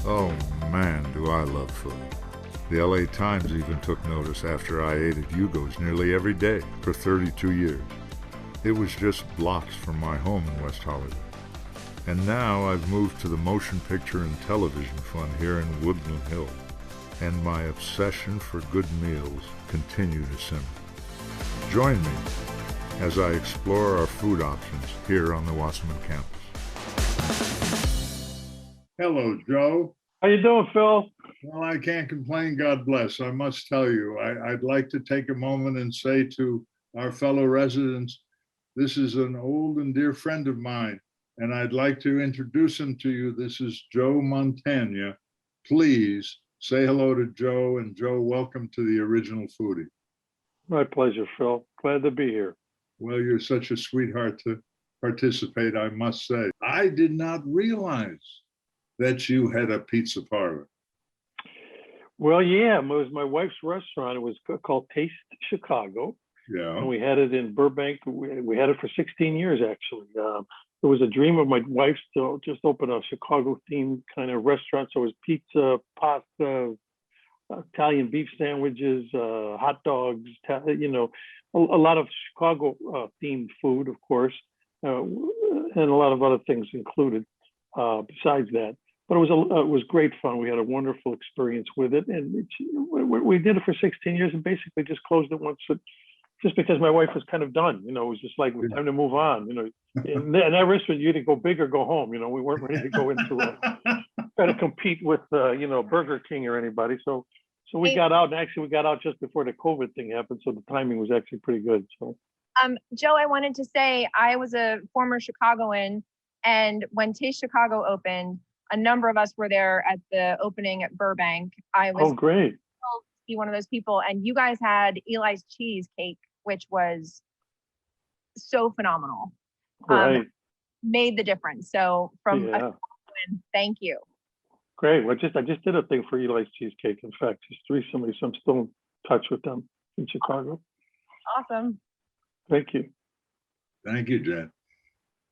Oh man, do I love food. The LA Times even took notice after I ate at Hugo's nearly every day for 32 years. It was just blocks from my home in West Hollywood. And now I've moved to the Motion Picture and Television Fund here in Woodland Hills, and my obsession for good meals continue to simmer. Join me as I explore our food options here on the Wasserman campus. Hello, Joe. How you doing, Phil? Well, I can't complain, God bless. I must tell you, I'd like to take a moment and say to our fellow residents, this is an old and dear friend of mine, and I'd like to introduce him to you. This is Joe Mantegna. Please say hello to Joe, and Joe, welcome to the original Foodie. My pleasure, Phil. Glad to be here. Well, you're such a sweetheart to participate, I must say. I did not realize that you had a pizza parlor. Well, yeah, it was my wife's restaurant. It was called Taste Chicago. Yeah. And we had it in Burbank. We had it for 16 years, actually. It was a dream of my wife's to just open a Chicago-themed kind of restaurant. So it was pizza, pasta, Italian beef sandwiches, hot dogs, a lot of Chicago-themed food, of course, and a lot of other things included besides that. But it was great fun. We had a wonderful experience with it, and we did it for 16 years, and basically just closed it once, just because my wife was kind of done. It was just like, it was time to move on. And that restaurant, you either go big or go home. We weren't ready to go into try to compete with Burger King or anybody. So we got out, and actually we got out just before the COVID thing happened. So the timing was actually pretty good. So, Joe, I wanted to say I was a former Chicagoan, and when Taste Chicago opened, a number of us were there at the opening at Burbank. I was great. to be one of those people, and you guys had Eli's cheesecake, which was so phenomenal. Right. Made the difference. So from a Chicagoan, thank you. Great. Well, I just did a thing for Eli's Cheesecake. In fact, just recently, so I'm still in touch with them in Chicago. Awesome. Thank you. Thank you, Jen.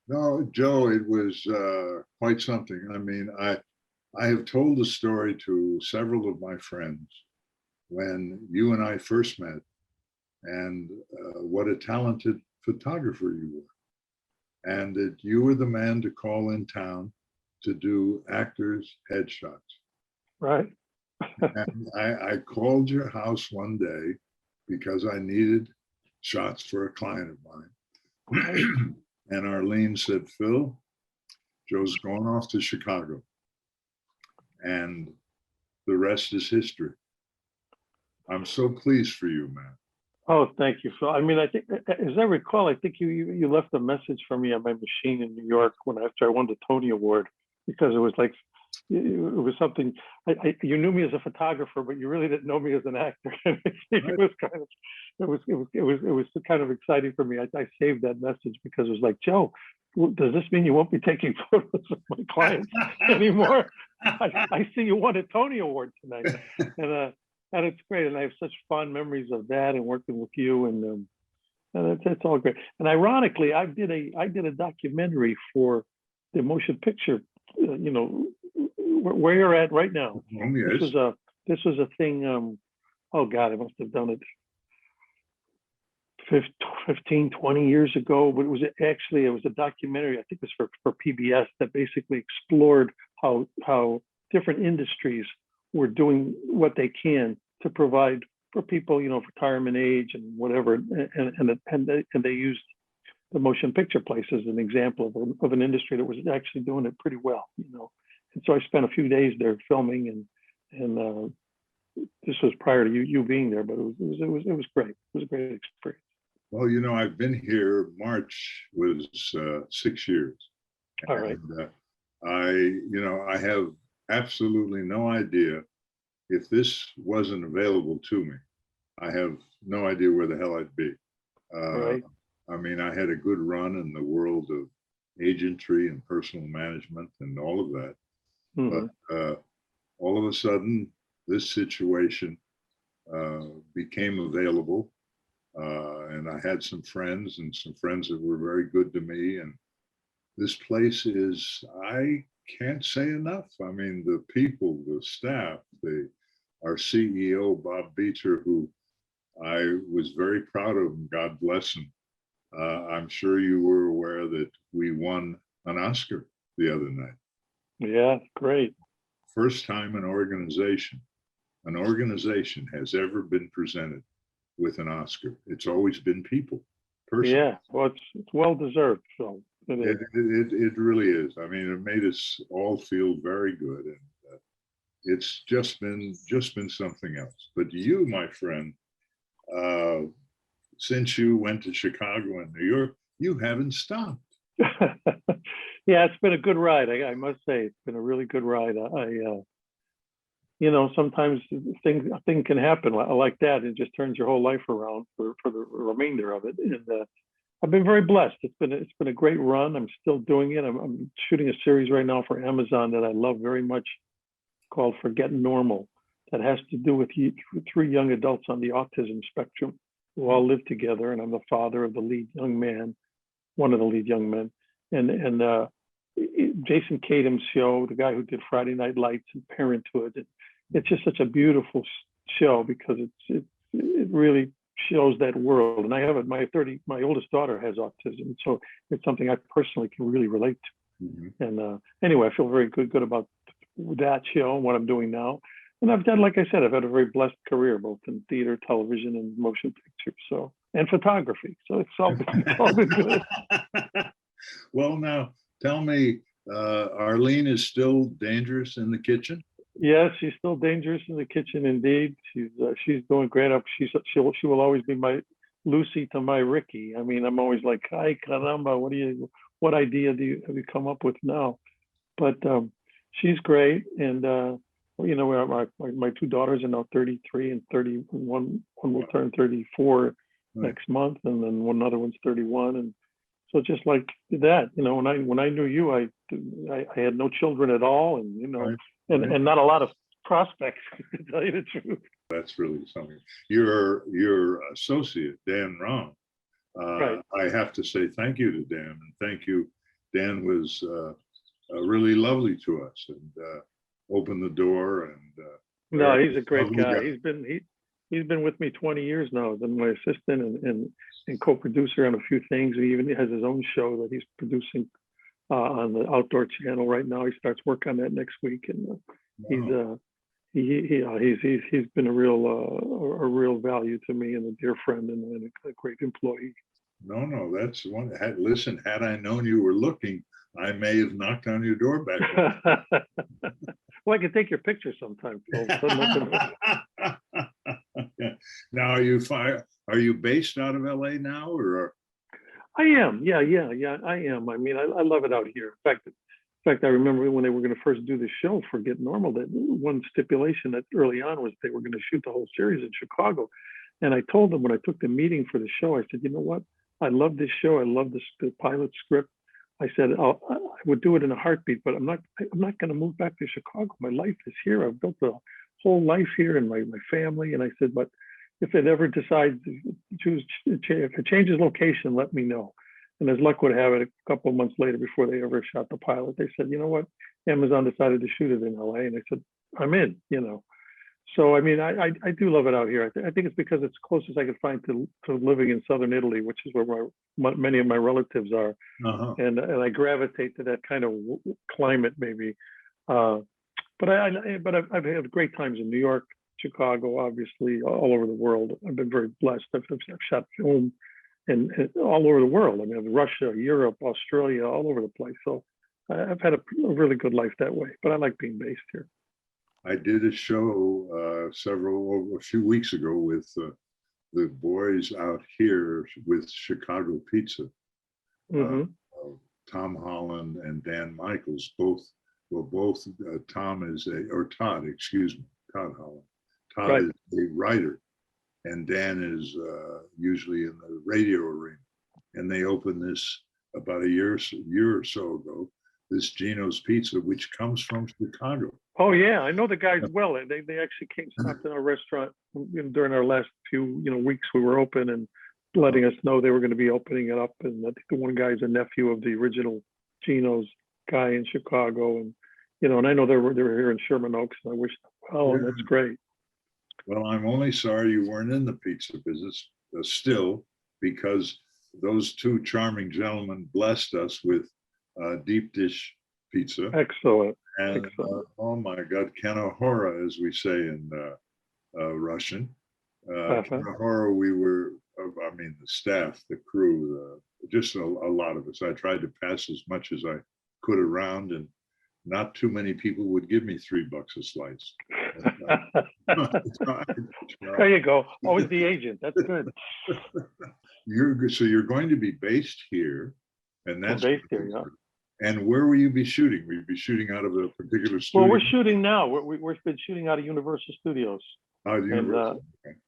No, Joe, it was quite something. I mean, I have told the story to several of my friends when you and I first met, and what a talented photographer you were, and that you were the man to call in town to do actors' headshots. Right. And I called your house one day because I needed shots for a client of mine. Right. And Arlene said, Phil, Joe's going off to Chicago. And the rest is history. I'm so pleased for you, man. Oh, thank you, Phil. I mean, I think, as I recall, I think you left a message for me on my machine in New York after I won the Tony Award, because it was like, it was something, you knew me as a photographer, but you really didn't know me as an actor. It was kind of exciting for me. I saved that message because it was like, Joe, does this mean you won't be taking photos of my clients anymore? I see you won a Tony Award tonight. And it's great. And I have such fond memories of that and working with you, and it's all great. And ironically, I did a documentary for the motion picture, where you're at right now. Oh, yes. This was a thing, oh God, I must have done it 15, 20 years ago, but it was a documentary, I think it was for PBS, that basically explored how different industries were doing what they can to provide for people, retirement age and whatever, and they used the motion picture place as an example of an industry that was actually doing it pretty well, And so I spent a few days there filming, and this was prior to you being there, but it was great. It was a great experience. Well, I've been here. March was 6 years. All right. And, I have absolutely no idea if this wasn't available to me. I have no idea where the hell I'd be. Right. I mean, I had a good run in the world of agentry and personal management and all of that. Mm-hmm. But all of a sudden, this situation became available. And I had some friends that were very good to me. And this place is, I can't say enough. I mean, the people, the staff, our CEO, Bob Beecher, who I was very proud of him, God bless him. I'm sure you were aware that we won an Oscar the other night. Yeah, great. First time an organization has ever been presented with an Oscar. It's always been people. Personally. Yeah, well, it's well deserved. So it really is. I mean, it made us all feel very good, and it's just been something else. But you, my friend, since you went to Chicago and New York, you haven't stopped. Yeah, it's been a good ride. I must say, it's been a really good ride. Sometimes thing can happen like that. It just turns your whole life around for the remainder of it. And I've been very blessed. It's been a great run. I'm still doing it. I'm shooting a series right now for Amazon that I love very much, called Forgetting Normal, that has to do with 3 young adults on the autism spectrum who all live together, and I'm the father of the lead young man, one of the lead young men, and Jason Kadam's show, the guy who did Friday Night Lights and Parenthood. It's just such a beautiful show because it really shows that world. And I have my oldest daughter has autism, so it's something I personally can really relate to. Mm-hmm. And anyway, I feel very good about that show and what I'm doing now. And I've had a very blessed career, both in theater, television, and motion pictures, and photography. So it's all been good. Well, now tell me, Arlene is still dangerous in the kitchen? Yes, she's still dangerous in the kitchen. Indeed, she's doing great. She will always be my Lucy to my Ricky. I mean, I'm always like, "Ay caramba, what idea have you come up with now?" But she's great, and my 2 daughters are now 33 and 31. One will turn 34 next month, and then another one's 31. And so just like that, when I knew you, I had no children at all, and right. and not a lot of prospects, to tell you the truth. That's really something. Your associate, Dan Rom, right. I have to say thank you to Dan, and thank you. Dan was really lovely to us, and opened the door. And no, he's a great guy. He's been with me 20 years now. He's been my assistant and co-producer on a few things. He even has his own show that he's producing on the Outdoor Channel right now. He starts work on that next week, and wow. He's been a real value to me, and a dear friend, and a great employee. No, that's one. Listen, had I known you were looking, I may have knocked on your door back then. Well, I can take your picture sometime, Phil. Now, are you based out of LA now, or? I am. Yeah, I am. I mean, I love it out here. In fact, I remember when they were going to first do the show for Get Normal, that one stipulation that early on was they were going to shoot the whole series in Chicago. And I told them when I took the meeting for the show, I said, you know what? I love this show. I love the pilot script. I said, I would do it in a heartbeat, but I'm not going to move back to Chicago. My life is here. I've built a whole life here, and my family. And I said, but if it ever decides if it changes location, let me know. And as luck would have it, a couple of months later, before they ever shot the pilot, they said, you know what? Amazon decided to shoot it in LA. And I said, I'm in, So, I mean, I do love it out here. I think it's because it's closest I could find to living in Southern Italy, which is where many of my relatives are. Uh-huh. And I gravitate to that kind of climate, maybe. But I've had great times in New York, Chicago, obviously, all over the world. I've been very blessed. I've shot film and all over the world. I mean, Russia, Europe, Australia, all over the place. So I've had a really good life that way. But I like being based here. I did a show a few weeks ago with the boys out here with Chicago Pizza. Mm-hmm. Tom Holland and Dan Michaels, both Todd Holland. Todd right. is a writer, and Dan is usually in the radio arena. And they opened this about a year or so ago, this Gino's Pizza, which comes from Chicago. Oh yeah, I know the guys well. They actually stopped in our restaurant during our last few weeks we were open, and letting us know they were going to be opening it up. And I think the one guy is a nephew of the original Gino's guy in Chicago, and and I know they were here in Sherman Oaks, and I wish them well, and that's great. Well, I'm only sorry you weren't in the pizza business still, because those two charming gentlemen blessed us with deep dish pizza. Excellent. And oh my God, kanahora, as we say in Russian. Kanahora, we were, I mean, the staff, the crew, just a lot of us. I tried to pass as much as I could around, and not too many people would give me $3 a slice. There you go. Always the agent. That's good. So you're going to be based here, and that's based here, yeah. And where will you be shooting? Will you be shooting out of a particular studio? Well, we're shooting now. We've been shooting out of Universal Studios. Universal.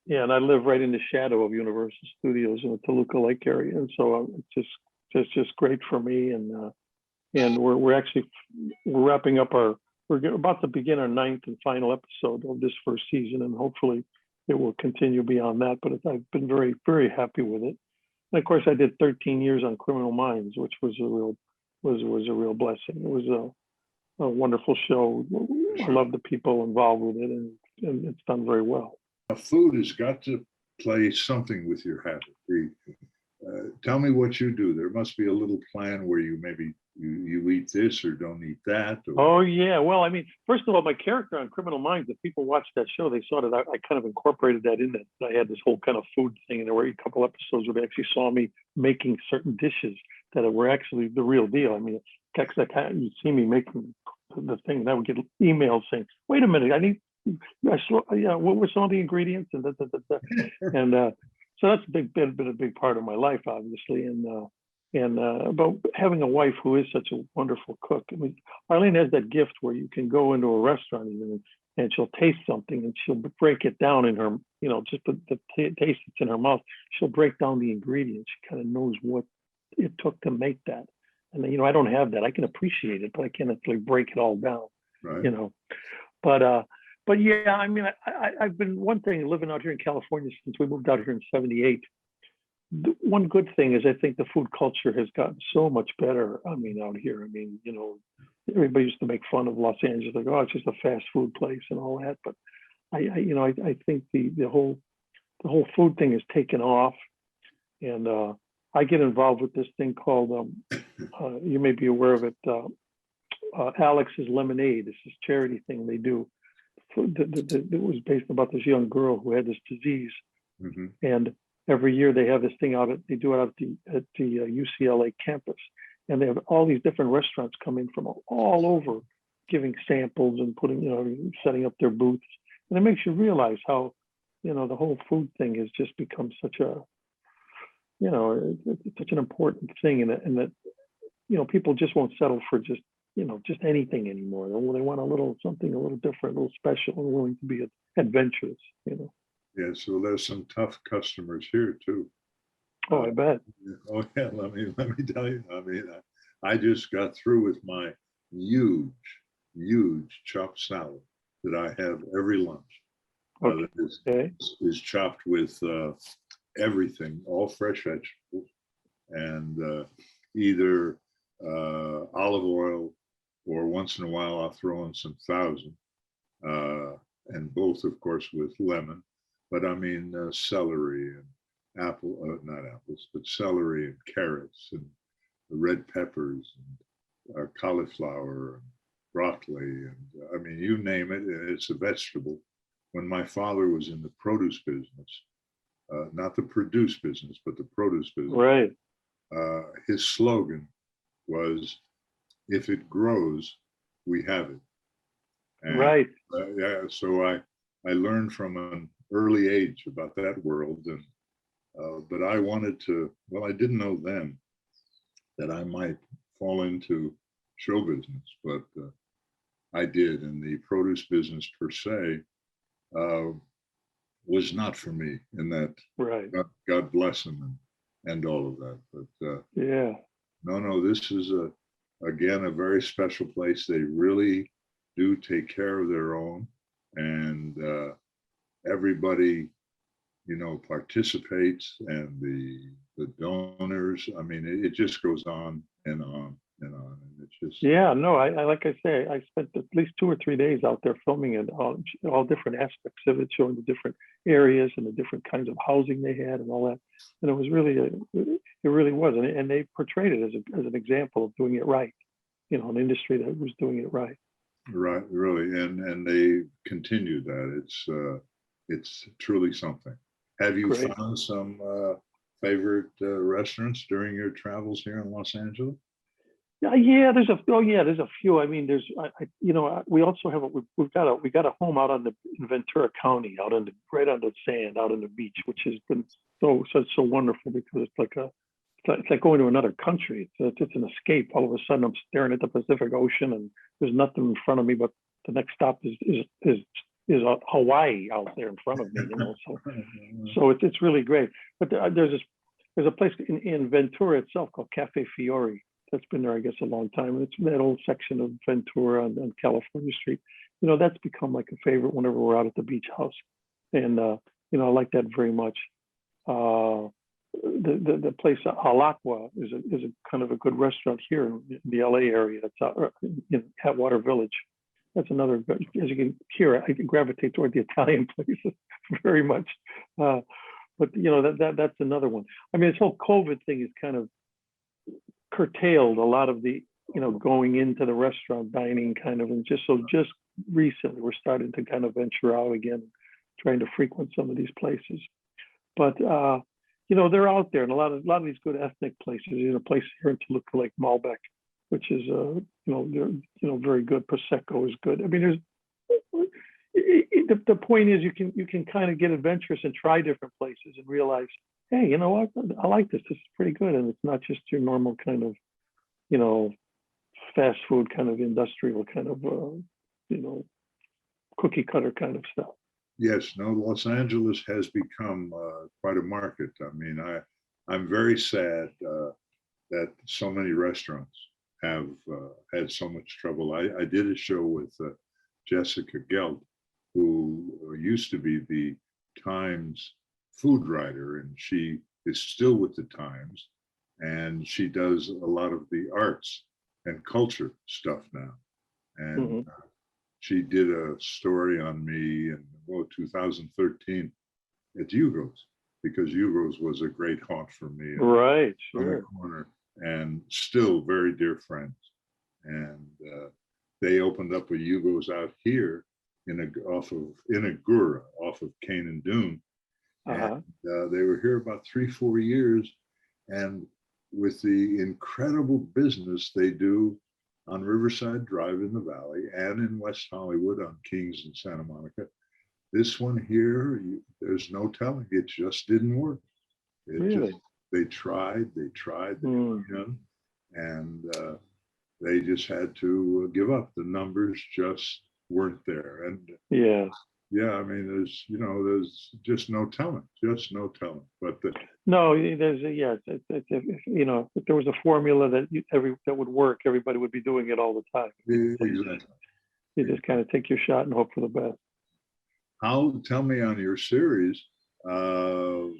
Yeah, and I live right in the shadow of Universal Studios in the Toluca Lake area, and so it's just great for me. And we're wrapping up we're about to begin our 9th and final episode of this first season, and hopefully it will continue beyond that. But I've been very, very happy with it. And of course, I did 13 years on Criminal Minds, which was a real blessing. It was a wonderful show. I love the people involved with it, and it's done very well. Food has got to play something with your habit. Tell me what you do. There must be a little plan where you maybe you eat this or don't eat that. Oh yeah. Well, I mean, first of all, my character on Criminal Minds, if people watched that show, they saw that I kind of incorporated that in it. I had this whole kind of food thing, and there were a couple episodes where they actually saw me making certain dishes that were actually the real deal. I mean, you see me making the thing, and I would get emails saying, "Wait a minute, what were some of the ingredients?" And and so that's been a big part of my life, obviously. But having a wife who is such a wonderful cook. I mean, Arlene has that gift where you can go into a restaurant and she'll taste something and she'll break it down in her, just the taste that's in her mouth. She'll break down the ingredients. She kind of knows what it took to make that. And I don't have that. I can appreciate it, but I can't actually break it all down. Right. But yeah, I mean, I've been one thing living out here in California since we moved out here in '78. One good thing is I think the food culture has gotten so much better. I mean, out here, everybody used to make fun of Los Angeles, like, oh, it's just a fast food place and all that. But I think the whole food thing has taken off, and I get involved with this thing called you may be aware of it, Alex's Lemonade. It's this charity thing they do. It was based about this young girl who had this disease, and every year they have this thing they do it out at the UCLA campus, and they have all these different restaurants come in from all over, giving samples and setting up their booths, and it makes you realize how the whole food thing has just become such a it's such an important thing, and that people just won't settle for just anything anymore. They want something a little different, a little special, and willing to be adventurous. Yeah, so there's some tough customers here too. Oh, I bet. Oh yeah, let me tell you. I mean, I just got through with my huge chopped salad that I have every lunch. Okay. Is chopped with everything, all fresh vegetables, and either olive oil, or once in a while I'll throw in some thousand, and both, of course, with lemon. But I mean, celery and not apples, but celery and carrots and red peppers and cauliflower and broccoli. And I mean, you name it, it's a vegetable. When my father was in the produce business, not the produce business, but the produce business, right? His slogan was, "If it grows, we have it." And, right. Yeah. So I learned from an early age about that world, and but I wanted to. Well, I didn't know then that I might fall into show business, but I did, and the produce business per se was not for me. In that, right? God bless him and all of that. But yeah, no, this is again a very special place. They really do take care of their own, and everybody participates, and the donors. I mean, it just goes on and on and on. It's just, Yeah, no, I like I say, I spent at least 2 or 3 days out there filming it, all different aspects of it, showing the different areas and the different kinds of housing they had and all that. And it was really, it really was, and they portrayed it as an example of doing it right. An industry that was doing it right. right, really, and they continue that. It's truly something. Have you Great. found some favorite restaurants during your travels here in Los Angeles? Yeah, there's a few. I mean, we also have we got a home out in Ventura County, right on the sand, out on the beach, which has been so wonderful because it's like going to another country. It's an escape. All of a sudden, I'm staring at the Pacific Ocean, and there's nothing in front of me, but the next stop is Hawaii out there in front of me. So it's really great. But there's a place in Ventura itself called Cafe Fiore. That's been there, I guess, a long time. It's that old section of Ventura on California Street. That's become like a favorite whenever we're out at the beach house. And, I like that very much. The place Al Aqua is a kind of a good restaurant here in the LA area. It's out in Atwater Village. That's another good, as you can hear, I can gravitate toward the Italian places very much. But that's another one. I mean, this whole COVID thing is kind of curtailed a lot of the going into the restaurant dining kind of, and just recently we're starting to kind of venture out again, trying to frequent some of these places. But they're out there, and a lot of these good ethnic places. Places here in Toluca like Malbec, which is very good. Prosecco is good. I mean, the point is you can kind of get adventurous and try different places and realize, hey, you know what? I like this. This is pretty good. And it's not just your normal kind of, fast food kind of industrial kind of, cookie cutter kind of stuff. Yes, no, Los Angeles has become quite a market. I mean, I'm very sad that so many restaurants have had so much trouble. I did a show with Jessica Gelt, who used to be the Times food writer, and she is still with the Times, and she does a lot of the arts and culture stuff now. And she did a story on me in 2013 at Hugo's, because Hugo's was a great haunt for me. Right, on the corner, and still very dear friends. And they opened up a Hugo's out here in Agoura, off of Cane and Dune. And they were here about 3-4 years, and with the incredible business they do on Riverside Drive in the Valley and in West Hollywood on Kings and Santa Monica, this one here, there's no telling. It just didn't work. They tried, and they just had to give up. The numbers just weren't there. And I mean, there's just no telling, But if there was a formula that would work, everybody would be doing it all the time. Exactly. You just kind of take your shot and hope for the best. Tell me on your series, do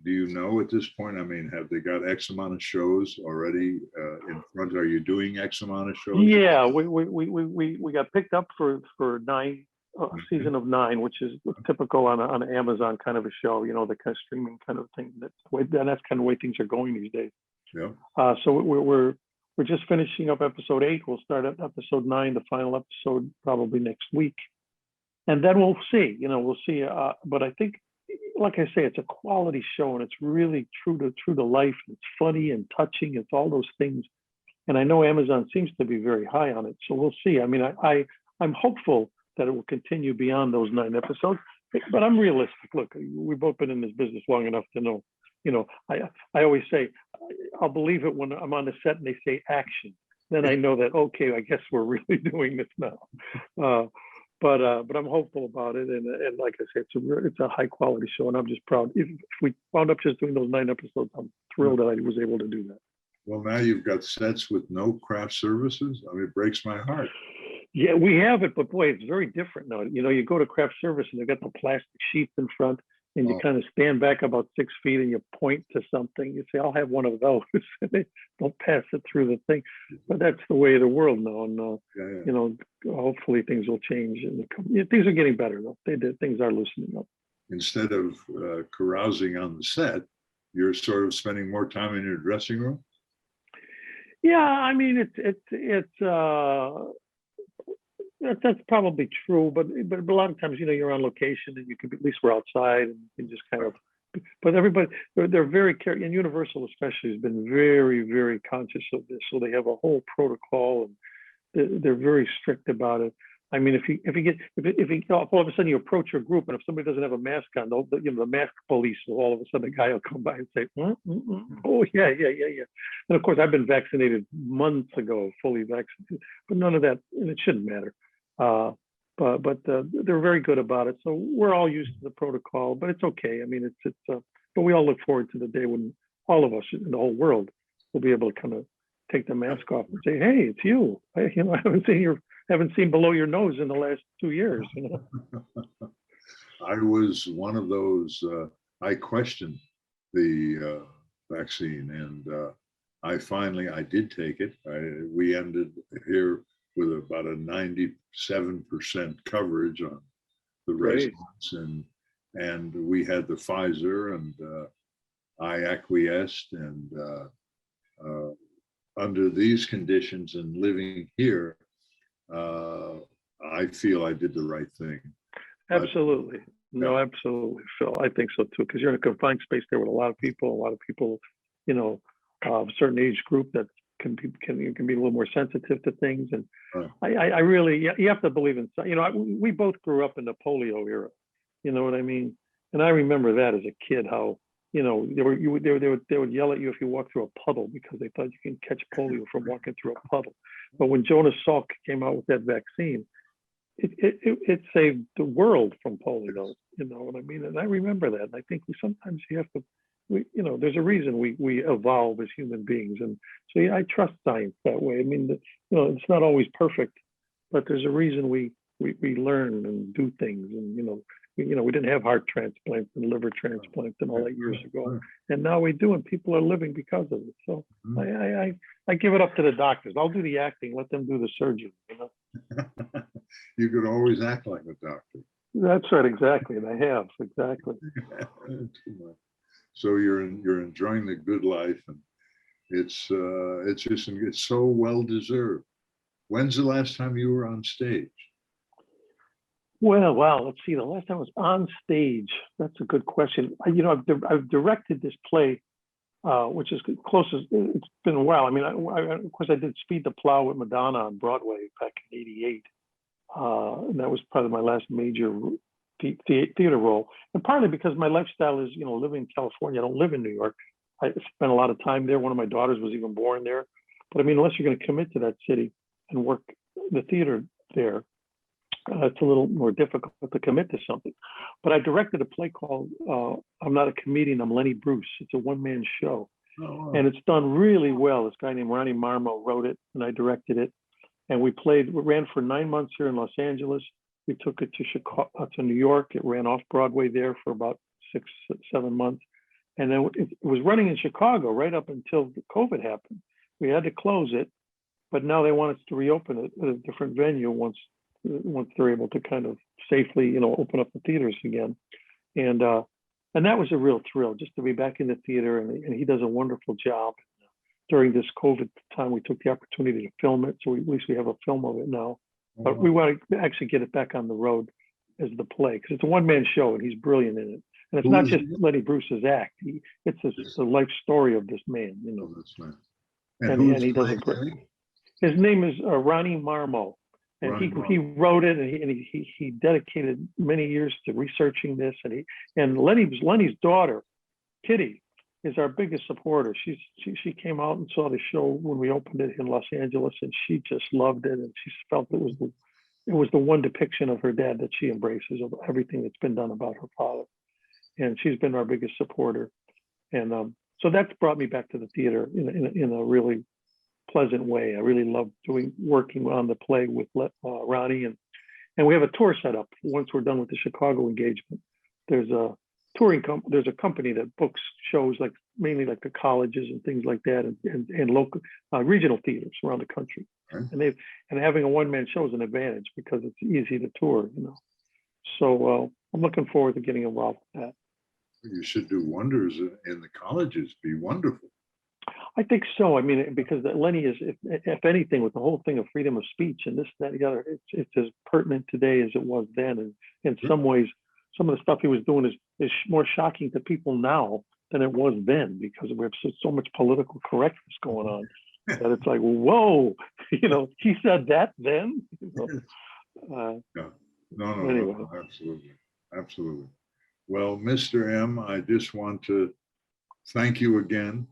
you know at this point, I mean, have they got X amount of shows already in front? Are you doing X amount of shows? Yeah, we got picked up for 9, season of 9, which is typical on Amazon kind of a show, the kind of streaming kind of thing. That's kind of the way things are going these days. Yeah. So we're just finishing up episode 8. We'll start at episode 9, the final episode, probably next week. And then we'll see, we'll see. But I think, like I say, it's a quality show, and it's really true to life. It's funny and touching. It's all those things. And I know Amazon seems to be very high on it. So we'll see. I mean, I'm hopeful that it will continue beyond those 9 episodes, but I'm realistic. Look, we've both been in this business long enough to know, I always say, I'll believe it when I'm on the set and they say action. Then I know that, okay, I guess we're really doing this now. But I'm hopeful about it, and like I say, it's a high quality show, and I'm just proud. If we wound up just doing those 9 episodes, I'm thrilled that I was able to do that. Well, now you've got sets with no craft services. I mean, it breaks my heart. Yeah, we have it, but boy, it's very different now. You go to craft service and they've got the plastic sheets in front, and you kind of stand back about 6 feet and you point to something. You say, "I'll have one of those." And they don't pass it through the thing. But that's the way of the world now. And, you know, hopefully things will change. And things are getting better, though. Things are loosening up. Instead of carousing on the set, you're sort of spending more time in your dressing room? Yeah, I mean, that's probably true, but a lot of times, you know, you're on location and you can, at least we're outside and you can just kind of, but everybody, they're very careful, and Universal especially has been very, very conscious of this. So they have a whole protocol and they're very strict about it. I mean, if you all of a sudden you approach your group and if somebody doesn't have a mask on, you know, the mask police, so all of a sudden a guy will come by and say, "Oh yeah. And of course, I've been vaccinated months ago, fully vaccinated, but none of that, and it shouldn't matter. But they're very good about it. So we're all used to the protocol, but it's okay. I mean, but we all look forward to the day when all of us in the whole world will be able to kind of take the mask off and say, "Hey, it's you. I haven't seen below your nose in the last 2 years." You know? I was one of those. I questioned the vaccine, and I did take it. We ended here with about a 97% coverage on the residents, and we had the Pfizer, and I acquiesced, and under these conditions and living here, I feel I did the right thing. Absolutely. No, absolutely, Phil. I think so too, because you're in a confined space there with a lot of people, you know, a certain age group that can be a little more sensitive to things. And I really, you have to believe in, you know, we both grew up in the polio era, you know what I mean? And I remember that as a kid, how, you know, they would yell at you if you walked through a puddle because they thought you can catch polio from walking through a puddle. But when Jonas Salk came out with that vaccine, it saved the world from polio, you know what I mean? And I remember that. And I think sometimes you have to, you know, there's a reason we evolve as human beings. And so I trust science that way. I mean, you know, it's not always perfect, but there's a reason we learn and do things. And, you know, we didn't have heart transplants and liver transplants and all that years ago. And now we do, and people are living because of it. So I give it up to the doctors. I'll do the acting, let them do the surgery, you know? You could always act like a doctor. That's right, exactly. And I have, exactly. So you're enjoying the good life, and it's so well deserved. When's the last time you were on stage? Well, wow. Let's see. The last time I was on stage. That's a good question. You know, I've directed this play, which is closest. It's been a while. I mean, of course, I did Speed the Plow with Madonna on Broadway back in '88, and that was probably my last major theater role. And partly because my lifestyle is, you know, living in California. I don't live in New York. I spent a lot of time there. One of my daughters was even born there. But I mean, unless you're going to commit to that city and work the theater there, it's a little more difficult to commit to something. But I directed a play called I'm Not a Comedian, I'm Lenny Bruce. It's a one-man show. Oh, wow. And it's done really well. This guy named Ronnie Marmo wrote it, and I directed it. And we ran for 9 months here in Los Angeles. We took it to Chicago, to New York. It ran off Broadway there for about 6-7 months. And then it was running in Chicago right up until COVID happened. We had to close it, but now they want us to reopen it at a different venue once they're able to kind of safely, you know, open up the theaters again. And that was a real thrill just to be back in the theater. And he does a wonderful job. During this COVID time, we took the opportunity to film it. So at least we have a film of it now. But we want to actually get it back on the road as the play, because it's a one-man show and he's brilliant in it. And it's not just Lenny Bruce's act. It's the life story of this man, you know. That's right. And he does a great. His name is Ronnie Marmo. And he wrote it, and he dedicated many years to researching this. And Lenny's daughter, Kitty, is our biggest supporter. She came out and saw the show when we opened it in Los Angeles, and she just loved it. And she felt it was the one depiction of her dad that she embraces, of everything that's been done about her father. And she's been our biggest supporter. And so that's brought me back to the theater in a really pleasant way. I really love working on the play with Ronnie, and we have a tour set up once we're done with the Chicago engagement. There's there's a company that books shows like mainly like the colleges and things like that, and local regional theaters around the country. Right. And having a one-man show is an advantage because it's easy to tour, you know. So I'm looking forward to getting involved with that. You should do wonders in the colleges. Be wonderful. I think so. I mean, because Lenny is, if anything, with the whole thing of freedom of speech and this, that, and the other, it's as pertinent today as it was then. And in some ways, some of the stuff he was doing is more shocking to people now than it was then, because we have so much political correctness going on that it's like, whoa, you know, he said that then. You know? No, anyway. no, absolutely, absolutely. Well, Mr. M, I just want to thank you again.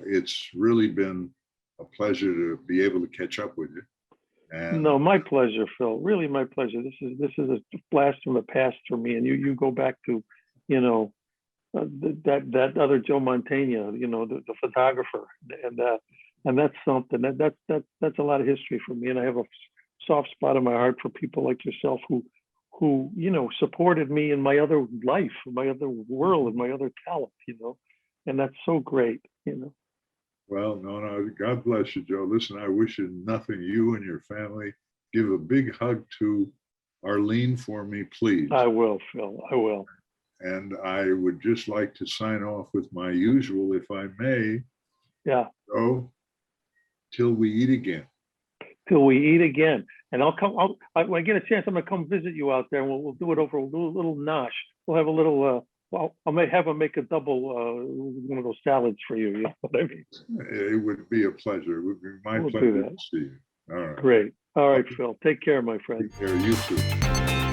It's really been a pleasure to be able to catch up with you. And no, my pleasure, Phil. Really, my pleasure. This is a blast from the past for me. And you go back to, you know, that other Joe Mantegna, you know, the photographer, and that's something that's a lot of history for me. And I have a soft spot in my heart for people like yourself who you know supported me in my other life, my other world, and my other talent, you know, and that's so great, you know. well, no, God bless you, Joe. Listen, I wish you nothing, you and your family. Give a big hug to Arlene for me, please. I will, Phil. I will. And I would just like to sign off with my usual, if I may. Yeah. So, till we eat again. Till we eat again. And I'll come. When I get a chance, I'm gonna come visit you out there, and we'll do it over a little nosh. We'll have a little. Well, I may have him make a double one of those salads for you. You know what I mean? It would be a pleasure. It would be my We'll do pleasure that. to see you. All right. Great. All right, Phil. Take care, my friend. Take care. You too.